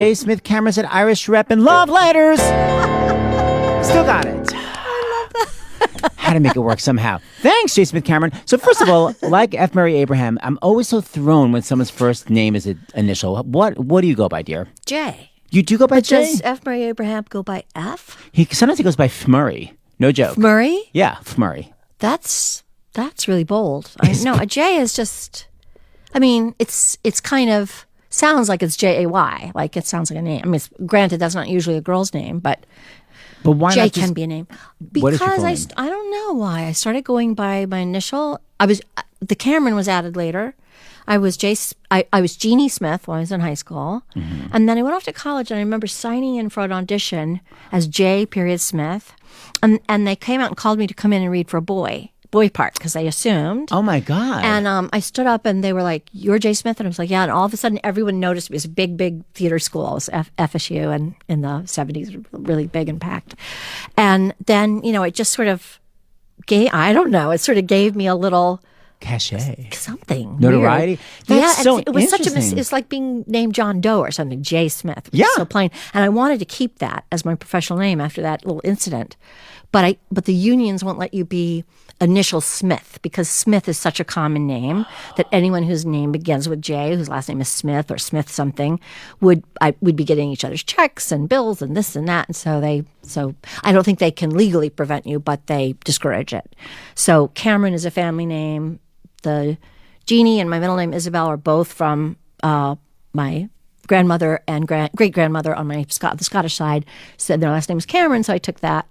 J. Smith Cameron said Irish rep and love letters. Still got it. I love that. How to make it work somehow. Thanks, J. Smith Cameron. So first of all, like F. Murray Abraham, I'm always so thrown when someone's first name is an initial. What do you go by, dear? J. You do go by J? Does F. Murray Abraham go by F? Sometimes he goes by F. Murray. No joke. F. Murray? Yeah, F. Murray. That's really bold. No, a J is just, it's kind of, sounds like it's Jay. Like it sounds like a name. Granted, that's not usually a girl's name, but why Jay not can be a name. What is your full name? I don't know why. I started going by my initial. The Cameron was added later. I was Jeannie Smith when I was in high school. Mm-hmm. And then I went off to college and I remember signing in for an audition as J. Smith. And they came out and called me to come in and read for a boy part because they assumed. Oh my God. And I stood up and they were like, "You're J. Smith?" And I was like, "Yeah." And all of a sudden everyone noticed me. It was a big theater school. It was FSU and in the 70s, really big and packed. And then, it just sort of gave me a little cachet. Something. Notoriety. Weird. That's so it was interesting. it's like being named John Doe or something, J. Smith. Yeah. So plain. And I wanted to keep that as my professional name after that little incident. But the unions won't let you be initial Smith because Smith is such a common name that anyone whose name begins with J, whose last name is Smith or Smith something, we'd be getting each other's checks and bills and this and that. And so I don't think they can legally prevent you, but they discourage it. So Cameron is a family name. The Jeannie and my middle name Isabel are both from my grandmother and great-grandmother on the Scottish side said their last name was Cameron, so I took that.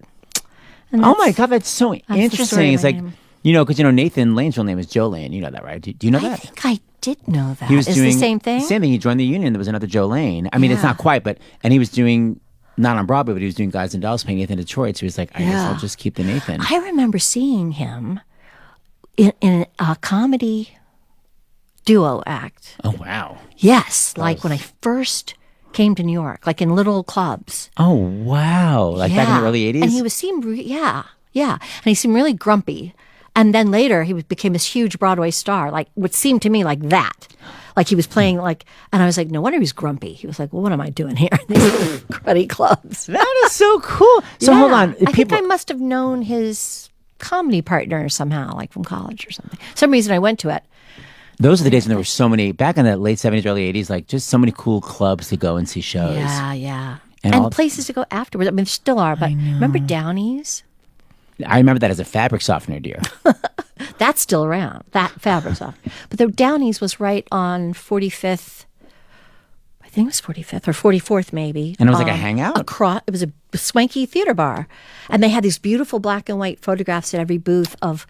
Oh my God, that's so interesting. It's like, name. Because Nathan Lane's real name is Joe Lane. You know that, right? Do you know that? I think I did know that. He was doing the same thing? Same thing. He joined the union. There was another Joe Lane. It's not quite, and he was doing, not on Broadway, but he was doing Guys and Dolls playing Nathan Detroit. So he was like, I guess I'll just keep the Nathan. I remember seeing him in a comedy duo act. Oh, wow. Yes, when I first came to New York, like in little clubs. Oh, wow. Back in the early 80s? And he seemed And he seemed really grumpy. And then later he became this huge Broadway star, like what seemed to me like that. Like he was playing and I was like, no wonder he's grumpy. He was like, well, what am I doing here in these cruddy clubs? That is so cool. So hold on. I think I must have known his comedy partner somehow, like from college or something. Some reason I went to it. Those are the days when there were so many, back in the late 70s, early 80s, just so many cool clubs to go and see shows. Yeah. And places to go afterwards. There still are, but remember Downey's? I remember that as a fabric softener, dear. That's still around, that fabric softener. But the Downey's was right on 45th, I think it was 45th or 44th maybe. And it was like a hangout? It was a swanky theater bar. And they had these beautiful black and white photographs at every booth of,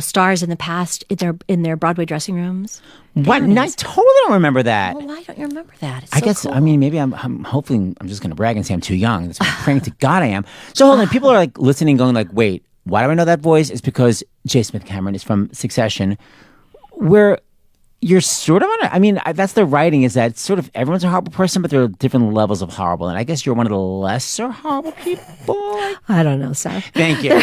stars in the past in their Broadway dressing rooms. What? I totally don't remember that. Well, why don't you remember that? It's I guess, cool. maybe I'm hopefully, I'm just going to brag and say I'm too young. That's what I'm praying to God I am. So hold on, people are listening going wait, why do I know that voice? It's because J. Smith Cameron is from Succession, where you're sort of that's the writing, is that sort of everyone's a horrible person, but there are different levels of horrible. And I guess you're one of the lesser horrible people. I don't know, Seth. Thank you.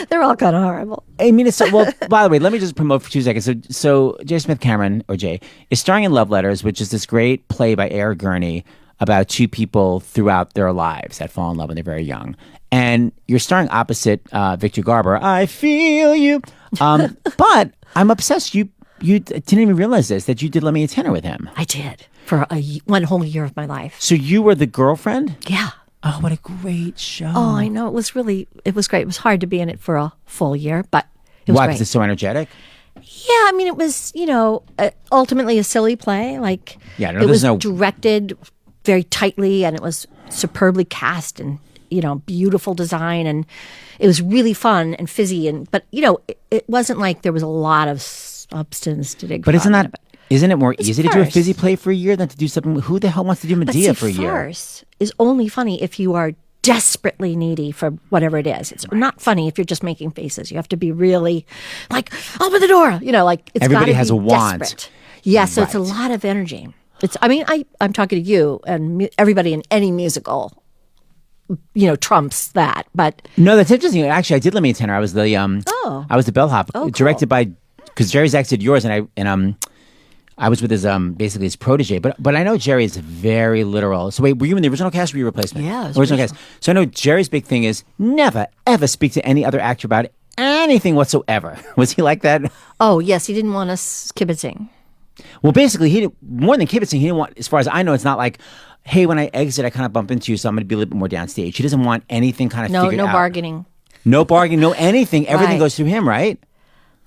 They're all kind of horrible. By the way, let me just promote for 2 seconds. So J. Smith Cameron, or Jay, is starring in Love Letters, which is this great play by Air Gurney about two people throughout their lives that fall in love when they're very young. And you're starring opposite Victor Garber. I feel you. But I'm obsessed. You didn't even realize that you did Let Me a Tenor with him. I did for one whole year of my life. So you were the girlfriend? Yeah. Oh, what a great show. Oh, I know. It was great. It was hard to be in it for a full year, but it was Why? great. Because it's so energetic? Yeah, it was, ultimately a silly play. It was directed very tightly and it was superbly cast and, beautiful design. And it was really fun and fizzy. But it wasn't like there was a lot of substance to dig. But isn't it more easy to do a fizzy play for a year than to do something? Who the hell wants to do Medea for a year? Farce is only funny if you are desperately needy for whatever it is. It's not funny if you're just making faces. You have to be really open the door. It's everybody gotta has be a want. Desperate. Yeah, so it's a lot of energy. I'm talking to you and everybody in any musical. Trumps that, but no, that's interesting. Actually, I did Let Me a Tenor. I was the I was the bellhop, directed by, because Jerry Zaks did yours, and I was with his basically his protege, but I know Jerry is very literal. So wait, were you in the original cast or were you a replacement? Yeah, it was original cast. So I know Jerry's big thing is never ever speak to any other actor about anything whatsoever. Was he like that? Oh yes, he didn't want us kibitzing. Well, basically, more than kibitzing, he didn't want. As far as I know, it's not like, hey, when I exit, I kind of bump into you, so I'm going to be a little bit more downstage. He doesn't want anything kind of figured out. No bargaining. No bargaining, no anything. Everything Right. goes through him, right?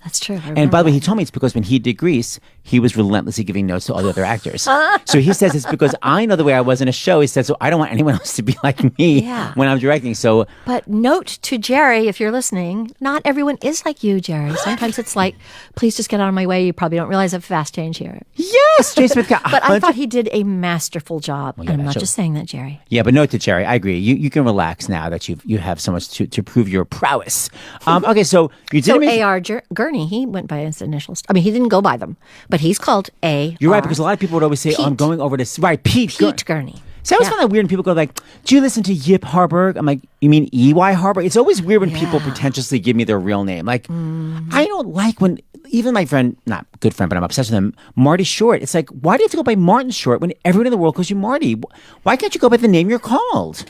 That's true. And by the way, he told me it's because when he did Grease, he was relentlessly giving notes to all the other actors. So he says it's because I know the way I was in a show. He said, so I don't want anyone else to be like me Yeah. when I'm directing. So, But note to Jerry, if you're listening, not everyone is like you, Jerry. Sometimes it's like, please just get out of my way. You probably don't realize I have fast change here. yes, Jay Smith. But I thought he did a masterful job. yeah, and I'm not sure. just saying that, Jerry. Yeah, but note to Jerry, I agree. You can relax now that you have so much to prove your prowess. Okay, so you did So mention- A.R. Gurney, he went by his initials. I mean, he didn't go by them, but he's called A. You're right, because a lot of people would always say, oh, I'm Pete. going over to... Right, Pete. Pete Gurney. See, I always Yeah. find that weird when people go like, do you listen to Yip Harburg? I'm like, you mean E.Y. Harburg? It's always weird when people Yeah. pretentiously give me their real name. Like, I don't like when... Even my friend, not good friend, but I'm obsessed with him, Marty Short. It's like, why do you have to go by Martin Short when everyone in the world calls you Marty? Why can't you go by the name you're called?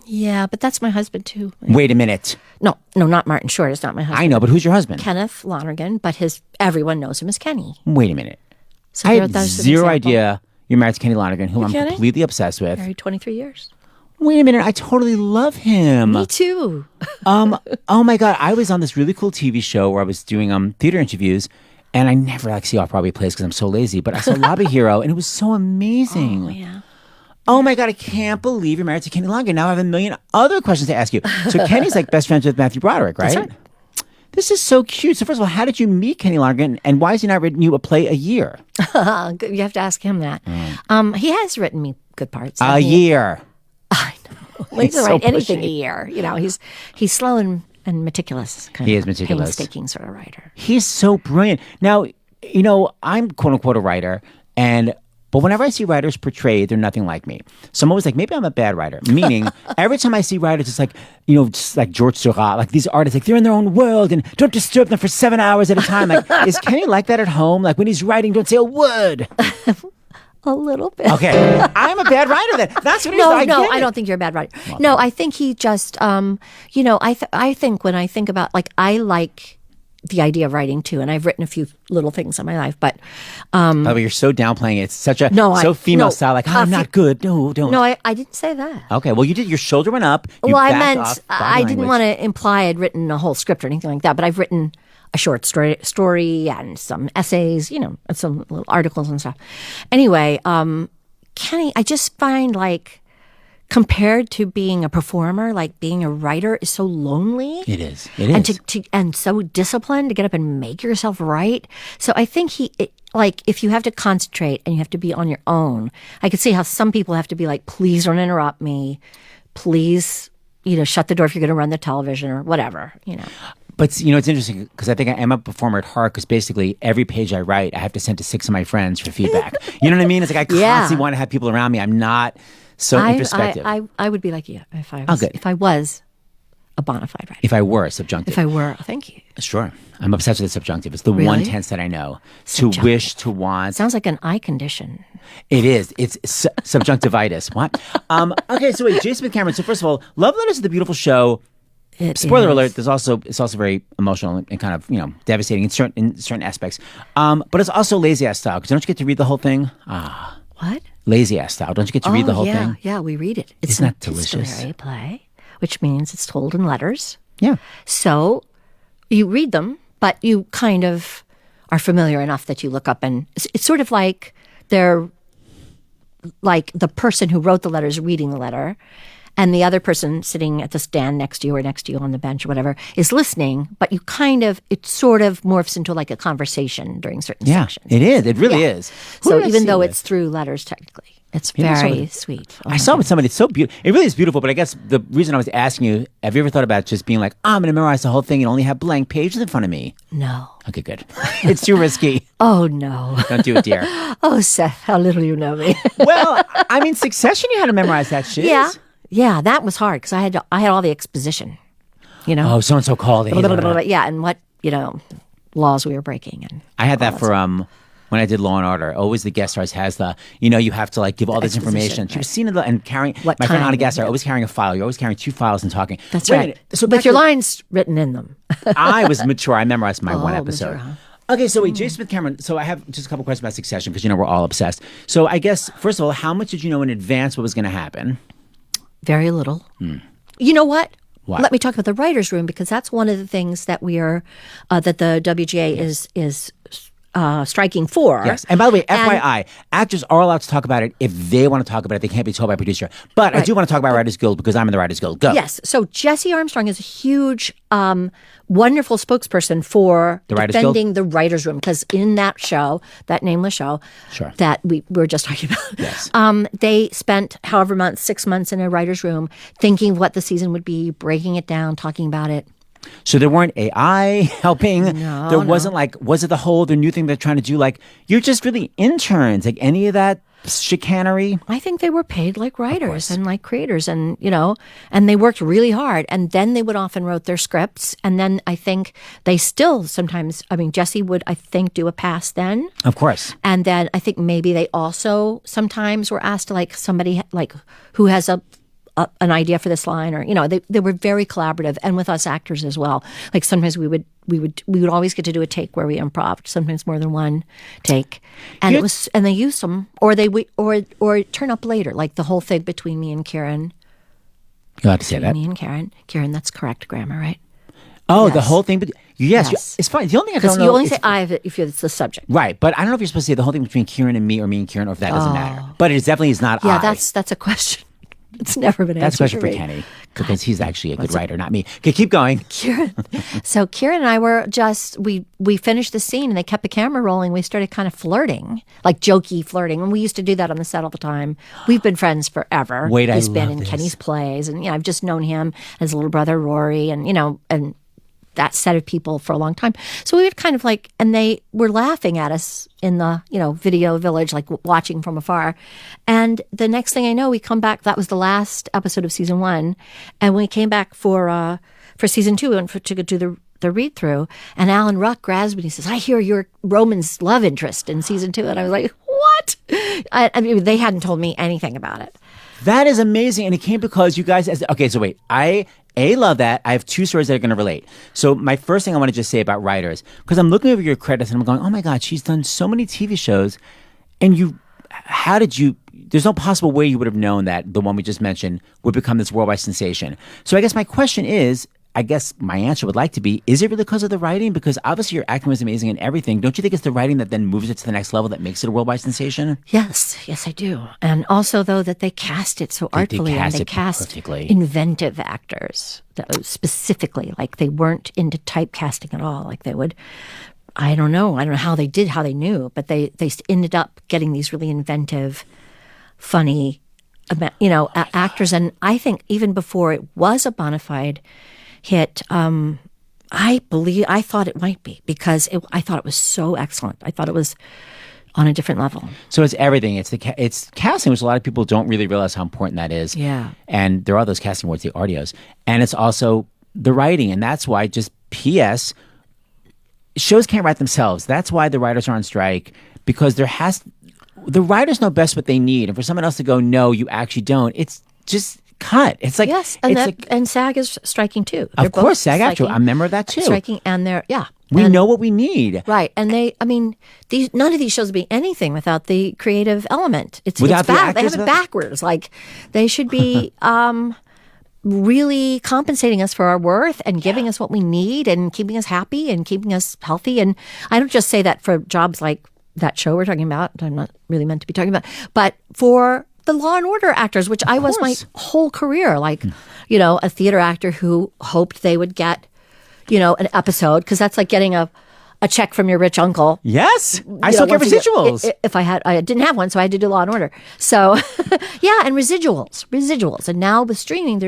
Yeah, but that's my husband too. Wait a minute. No, not Martin Short. It's not my husband. I know, but who's your husband? Kenneth Lonergan, but everyone knows him as Kenny. Wait a minute. So I there- had that's an zero example. idea you're married to Kenny Lonergan, who I'm kidding? completely obsessed with. Married 23 years. Wait a minute, I totally love him. Me too. Oh my God, I was on this really cool TV show where I was doing theater interviews, and I never like see off-Broadway plays because I'm so lazy, but I saw Lobby Hero, and it was so amazing. Oh, yeah. Oh my God, I can't believe you're married to Kenny Lonergan. Now I have a million other questions to ask you. So Kenny's like best friends with Matthew Broderick, right? That's right. This is so cute. So first of all, how did you meet Kenny Lonergan, and why has he not written you a play a year? You have to ask him that. He has written me good parts. A year. I know. Well, he doesn't so write anything pushy. a year. You know, he's slow and meticulous. Kind He of is meticulous. painstaking sort of writer. He's so brilliant. Now, you know, I'm quote unquote a writer, but whenever I see writers portrayed, they're nothing like me. So I'm always like, maybe I'm a bad writer. Meaning, every time I see writers, it's like, you know, just like George Seurat, like these artists, like they're in their own world and don't disturb them for 7 hours at a time. Like, is Kenny like that at home? Like when he's writing, don't say a word. A little bit. Okay, I'm a bad writer then. That's what it is. No, I no, get I it. don't think you're a bad writer. No, I think he just, you know, I think when I think about, like, I like the idea of writing too, and I've written a few little things in my life, but By the way, you're so downplaying it. It's such a No, female no, style. Like, I'm not good. No, don't. no, I didn't say that. Okay, well, you did. Your shoulder went up. You Well, I backed meant off body I didn't language. want to imply I'd written a whole script or anything like that, but I've written a short story and some essays, you know, and some little articles and stuff. Anyway, Kenny, I just find like compared to being a performer, like being a writer is so lonely. It is. It is. And and so disciplined to get up and make yourself right. So I think like if you have to concentrate and you have to be on your own, I could see how some people have to be like, please don't interrupt me. Please, you know, shut the door if you're going to run the television or whatever, you know. But you know, it's interesting because I think I am a performer at heart. Because basically, every page I write, I have to send to 6 of my friends for feedback. You know what I mean? It's like I Yeah. constantly want to have people around me. I'm not so introspective. I would be like you if I Oh, was good. if I was a bona fide writer. if I were subjunctive, If I were, thank you. sure, I'm obsessed with the subjunctive. It's the Really? one tense that I know. Subjunctive. To wish, to want. Sounds like an eye condition. It is. It's subjunctivitis. What? Okay, so wait, Jason Smith Cameron. So first of all, Love Letters is the beautiful show. Spoiler alert! It's also very emotional and kind of devastating in certain aspects. But it's also lazy ass style because don't you get to read the whole thing? What? Lazy ass style. Don't you get to read the whole yeah, thing? Yeah, we read it. It's Isn't an that delicious? epistolary play, which means it's told in letters. Yeah. So you read them, but you kind of are familiar enough that you look up and it's sort of like they're like the person who wrote the letters reading the letter and the other person sitting at the stand next to you or next to you on the bench or whatever is listening, but you kind of, it sort of morphs into like a conversation during certain Yeah, sections. it is. It really Yeah. is. Who So did I even see though it it's with? through letters technically, it's Maybe I saw very it- sweet. Oh I my saw it with somebody. It's so beautiful. It really is beautiful. But I guess the reason I was asking you, have you ever thought about just being like, I'm going to memorize the whole thing and only have blank pages in front of me? No. Okay, good. It's too risky. Oh no. Don't do it, dear. Oh, Seth, how little you know me. Well, I mean, Succession, you had to memorize that shit. Yeah, that was hard because I had all the exposition, you know. Oh, so and so called. Yeah, and what laws we were breaking, and I had that for when I did Law and Order. Always the guest stars has the, you have to like give all this information. She was seen in and carrying, my friend Anna guest star, always carrying a file. You're always carrying 2 files and talking. That's right. So with your lines written in them. I was mature. I memorized my one episode. Mature, huh? Okay, so wait, J. Smith Cameron. So I have just a couple questions about Succession because we're all obsessed. So I guess first of all, how much did you know in advance what was going to happen? Very little. You know what? What? Let me talk about the writers' room because that's one of the things that we are that the WGA is striking for. Yes. And by the way, FYI, actors are allowed to talk about it if they want to talk about it. They can't be told by a producer. But I do want to talk about Writers Guild because I'm in the Writers Guild. Go. Yes. So Jesse Armstrong is a huge, wonderful spokesperson for defending the writers' room because in that show, that nameless show that we were just talking about, yes. They spent 6 months in a writers' room thinking what the season would be, breaking it down, talking about it. So there weren't AI helping. No, wasn't was it the whole the new thing they're trying to do? Like you're just really interns. Like any of that chicanery. I think they were paid like writers and like creators, and and they worked really hard. And then they would often wrote their scripts, and then I think they still sometimes. I mean, Jesse would do a pass then, of course, and then I think maybe they also sometimes were asked to like somebody like who has an idea for this line, or they were very collaborative, and with us actors as well. Like sometimes we would always get to do a take where we improv'd, sometimes more than one take, and they used them, or turn up later, like the whole thing between me and Kieran. You have to say that. Me and Kieran, that's correct grammar, right? Oh, yes. The whole thing. Yes. It's fine. The only thing I don't know. You only say I if it's the subject, right? But I don't know if you're supposed to say the whole thing between Kieran and me, or me and Kieran, or if that doesn't matter. But it definitely is not. Yeah, that's a question. It's never been answered. That's a question for Kenny because he's actually a good writer, not me. Okay, keep going. Kieran. So Kieran and I were we finished the scene and they kept the camera rolling. We started kind of flirting, like jokey flirting, and we used to do that on the set all the time. We've been friends forever. He's been in Kenny's plays, and I've just known him as his little brother Rory, and and that set of people for a long time. So we would kind of and they were laughing at us in the, video village, like watching from afar. And the next thing I know, we come back. That was the last episode of season 1. And we came back for season 2 and to do the read through. And Alan Ruck grabs me and he says, "I hear you're Roman's love interest in season 2." And I was like, "What?" I mean, they hadn't told me anything about it. That is amazing. And it came because you guys, so wait, I love that. I have 2 stories that are going to relate. So my first thing I want to just say about writers, because I'm looking over your credits and I'm going, oh my God, she's done so many TV shows. And there's no possible way you would have known that the one we just mentioned would become this worldwide sensation. So I guess my question is, my answer would like to be, is it really because of the writing? Because obviously your acting was amazing and everything. Don't you think it's the writing that then moves it to the next level that makes it a worldwide sensation? Yes, I do. And also, though, that they cast it so artfully, and they cast perfectly inventive actors specifically. Like they weren't into typecasting at all. Like they would, I don't know how they knew, but they ended up getting these really inventive, funny, actors. And I think even before it was a bona fide hit, I thought it might be because I thought it was so excellent. I thought it was on a different level. So it's everything. It's casting, which a lot of people don't really realize how important that is. Yeah. And there are those casting awards, the Artios. And it's also the writing. And that's why, just P.S., shows can't write themselves. That's why the writers are on strike, because the writers know best what they need. And for someone else to go, no, you actually don't, it's just cut. It's like, yes, and SAG is striking too. Of course, SAG after. I'm a member of that too. Striking, and we know what we need, right? And none of these shows would be anything without the creative element. It's bad. They have it backwards. Like they should be really compensating us for our worth and giving us what we need and keeping us happy and keeping us healthy. And I don't just say that for jobs like that show we're talking about. I'm not really meant to be talking about, but for the Law and Order actors, which I was my whole career, a theater actor who hoped they would get, an episode, because that's like getting a check from your rich uncle. Yes, I still get residuals. I didn't have one, so I had to do Law and Order. So, and residuals. And now with streaming, they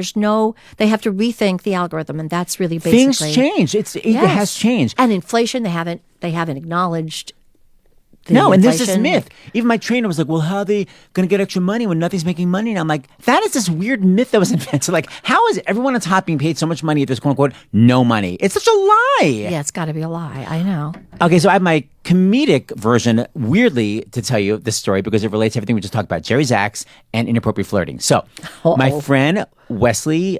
have to rethink the algorithm, and that's really basically things change. It has changed, and inflation. They haven't acknowledged No, and there's this inflation. myth. Even my trainer was like, well, how are they going to get extra money when nothing's making money? And I'm like, that is this weird myth that was invented. Like, how is everyone on top being paid so much money if there's, quote unquote, no money? It's such a lie. Yeah, it's got to be a lie. I know. Okay, so I have my comedic version, weirdly, to tell you this story because it relates to everything we just talked about, Jerry Zaks and inappropriate flirting. So my friend Wesley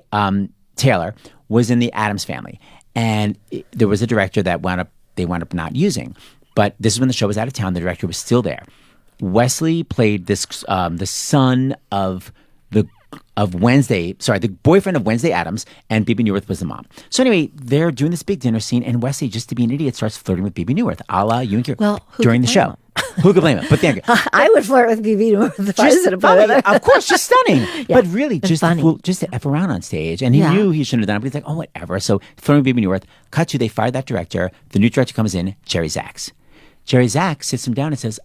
Taylor was in the Addams Family, and there was a director that they wound up not using. But this is when the show was out of town. The director was still there. Wesley played this the son of the boyfriend of Wednesday Addams, and Bebe Neuwirth was the mom. So anyway, they're doing this big dinner scene, and Wesley, just to be an idiot, starts flirting with Bebe Neuwirth, a la you and Kira, Well, who during the could blame show. Who could blame him? But then I would flirt with Bebe Neuwirth if I was in a funny, part of course, just stunning. But really, it's just funny. just to F around on stage. And he knew he shouldn't have done it, but he's like, oh, whatever. So flirting with Bebe Neuwirth. Cut to, they fired that director. The new director comes in, Jerry Zaks. Jerry Zaks sits him down and says,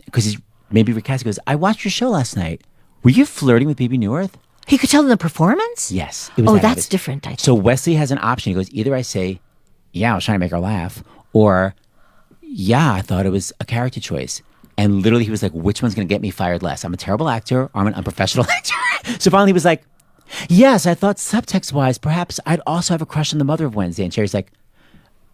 because he's maybe recast, he goes, I watched your show last night. Were you flirting with Bebe Neuwirth? He could tell in the performance? Yes. It was Oh, that that's obvious. different, I think. So Wesley has an option. He goes, either I say, yeah, I was trying to make her laugh, or yeah, I thought it was a character choice. And literally he was like, which one's going to get me fired less? I'm a terrible actor or I'm an unprofessional actor. So finally he was like, yes, I thought subtext-wise, perhaps I'd also have a crush on the mother of Wednesday. And Jerry's like,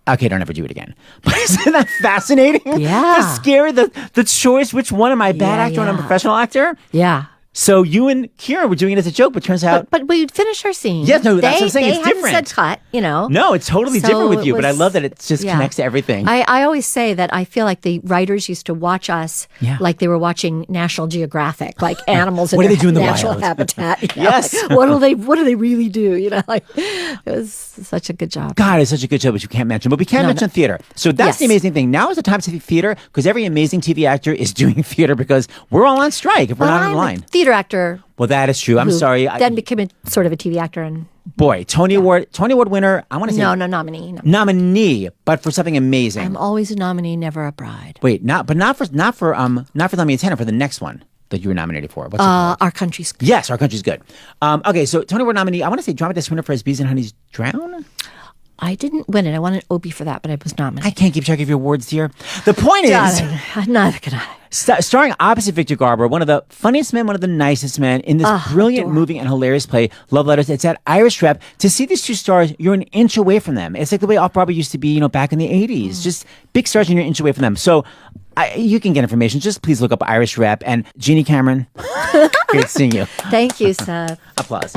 okay, don't ever do it again. But isn't that fascinating? Yeah. The scary, the choice, which one am I, bad actor or an unprofessional actor? Yeah. So you and Kira were doing it as a joke, but turns out... But we finished our scene. Yes, no, that's what I'm saying. They It's hadn't different. said cut, you know. No, it's totally So different with it you, but I was- love that it just connects to everything. I always say that I feel like the writers used to watch us like they were watching National Geographic, like animals in What do their they do in the natural wild? habitat. You know, Yes. like, what do they really do? You know, like it was such a good job. God, it's such a good show, but you can't mention. But we can mention theater. So that's the Yes. amazing thing. Now is the time to see theater because every amazing TV actor is doing theater because we're all on strike if we're not I'm on the line. a theater actor. Well, that is true. I'm who sorry. Then became a sort of a TV actor and Boy, Tony Award winner. I want to say no nominee. No. nominee, but for something amazing. I'm always a nominee, never a bride. Wait, not for Lemmy and Tanner, for the next one that you were nominated for. What's it called? Our country's. Yes, Our Country's Good. Okay, so Tony Award nominee. I want to say Drama Desk winner for As Bees and Honeys Drown. I didn't win it. I won an Obie for that, but I was I nominated. can't keep track of your awards, dear. The point is, Neither can I. starring opposite Victor Garber, one of the funniest men, one of the nicest men, in this brilliant, moving, and hilarious play, Love Letters. It's at Irish Rep. To see these two stars, you're an inch away from them. It's like the way Off-Broadway used to be, back in the 80s. Just big stars and you're an inch away from them. So you can get information. Just please look up Irish Rep. And Jeannie Cameron, great seeing you. Thank you, Seth. Applause.